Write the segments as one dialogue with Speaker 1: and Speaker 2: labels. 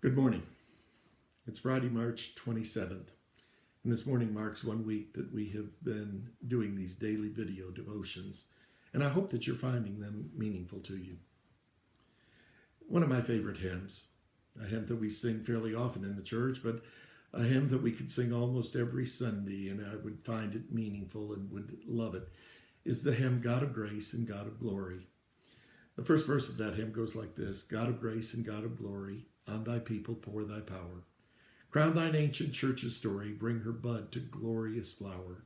Speaker 1: Good morning. It's Friday, March 27th, and this morning marks 1 week that we have been doing these daily video devotions, and I hope that you're finding them meaningful to you. One of my favorite hymns, a hymn that we sing fairly often in the church, but a hymn that we could sing almost every Sunday, and I would find it meaningful and would love it, is the hymn, God of Grace and God of Glory. The first verse of that hymn goes like this: God of grace and God of glory, on thy people pour thy power. Crown thine ancient church's story, bring her bud to glorious flower.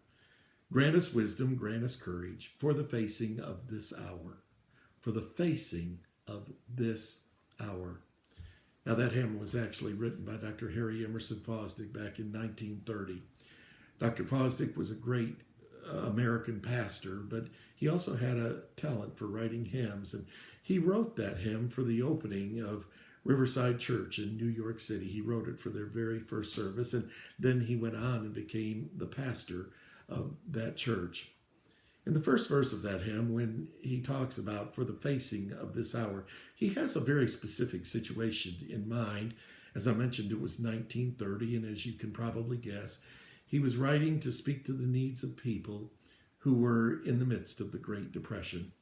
Speaker 1: Grant us wisdom, grant us courage, for the facing of this hour. For the facing of this hour. Now that hymn was actually written by Dr. Harry Emerson Fosdick back in 1930. Dr. Fosdick was a great American pastor, but he also had a talent for writing hymns, and he wrote that hymn for the opening of Riverside Church in New York City. He wrote it for their very first service, and then he went on and became the pastor of that church. In the first verse of that hymn, when he talks about for the facing of this hour, he has a very specific situation in mind. As I mentioned, it was 1930, and as you can probably guess, he was writing to speak to the needs of people who were in the midst of the Great Depression.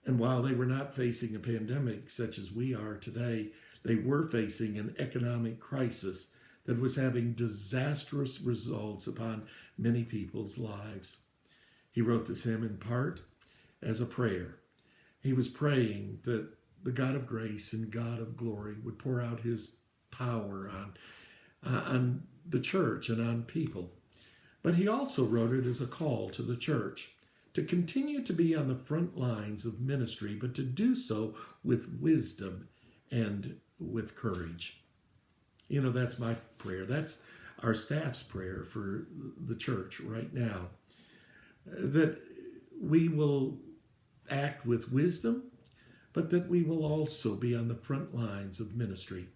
Speaker 1: And while they were not facing a pandemic such as we are today, they were facing an economic crisis that was having disastrous results upon many people's lives. He wrote this hymn in part as a prayer. He was praying that the God of grace and God of glory would pour out his power on the church and on people. But he also wrote it as a call to the church to continue to be on the front lines of ministry, but to do so with wisdom and with courage. You know, that's my prayer. That's our staff's prayer for the church right now, that we will act with wisdom, but that we will also be on the front lines of ministry.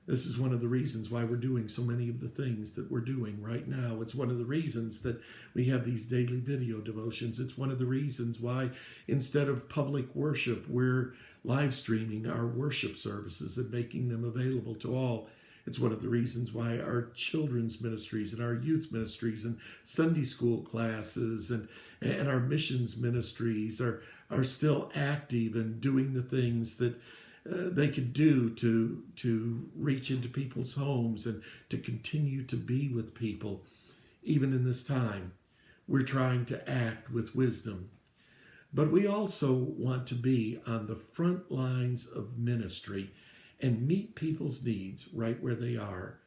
Speaker 1: This is one of the reasons why we're doing so many of the things that we're doing right now. It's one of the reasons that we have these daily video devotions. It's one of the reasons why instead of public worship, we're live streaming our worship services and making them available to all. It's one of the reasons why our children's ministries and our youth ministries and Sunday school classes and our missions ministries are still active and doing the things that they could do to reach into people's homes and to continue to be with people. Even in this time, we're trying to act with wisdom. But we also want to be on the front lines of ministry and meet people's needs right where they are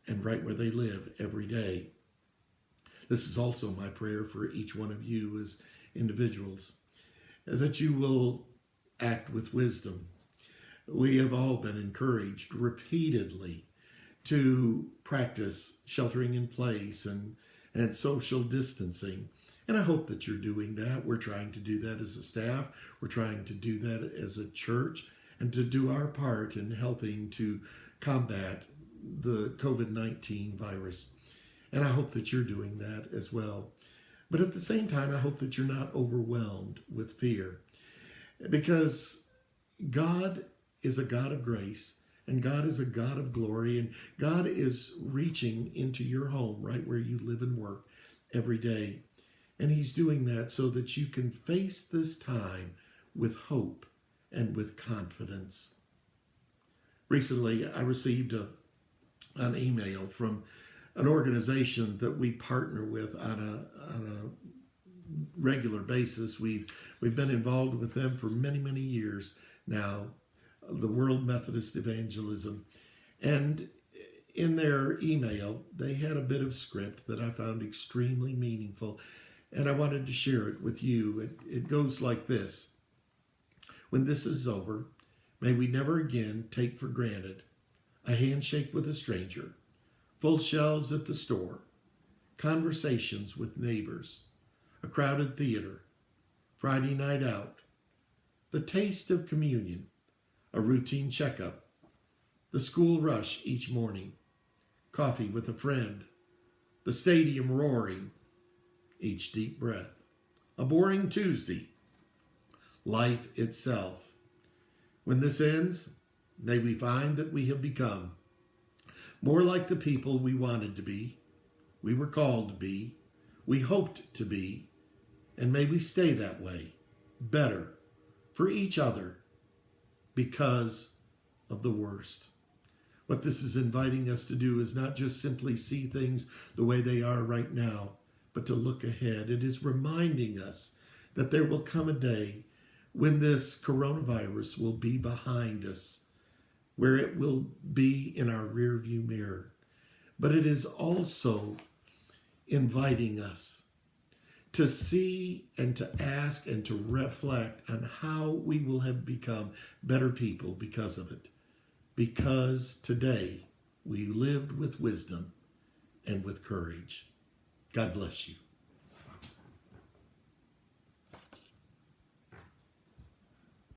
Speaker 1: and right where they live every day. This is also my prayer for each one of you as individuals, that you will act with wisdom. We have all been encouraged repeatedly to practice sheltering in place and social distancing. And I hope that you're doing that. We're trying to do that as a staff. We're trying to do that as a church and to do our part in helping to combat the COVID-19 virus. And I hope that you're doing that as well. But at the same time, I hope that you're not overwhelmed with fear, because God is a God of grace, and God is a God of glory, and God is reaching into your home right where you live and work every day. And he's doing that so that you can face this time with hope and with confidence. Recently, I received an email from an organization that we partner with on a regular basis. We've been involved with them for many, many years now, the World Methodist Evangelism. And in their email, they had a bit of script that I found extremely meaningful, and I wanted to share it with you. It goes like this: when this is over, may we never again take for granted a handshake with a stranger, full shelves at the store, conversations with neighbors, a crowded theater, Friday night out, the taste of communion, a routine checkup, the school rush each morning, coffee with a friend, the stadium roaring, each deep breath, a boring Tuesday, life itself. When this ends, May we find that we have become more like the people we wanted to be, we were called to be, we hoped to be, and may we stay that way, better for each other because of the worst. What this is inviting us to do is not just simply see things the way they are right now, but to look ahead. It is reminding us that there will come a day when this coronavirus will be behind us, where it will be in our rearview mirror. But it is also inviting us to see and to ask and to reflect on how we will have become better people because of it. Because today we lived with wisdom and with courage. God bless you.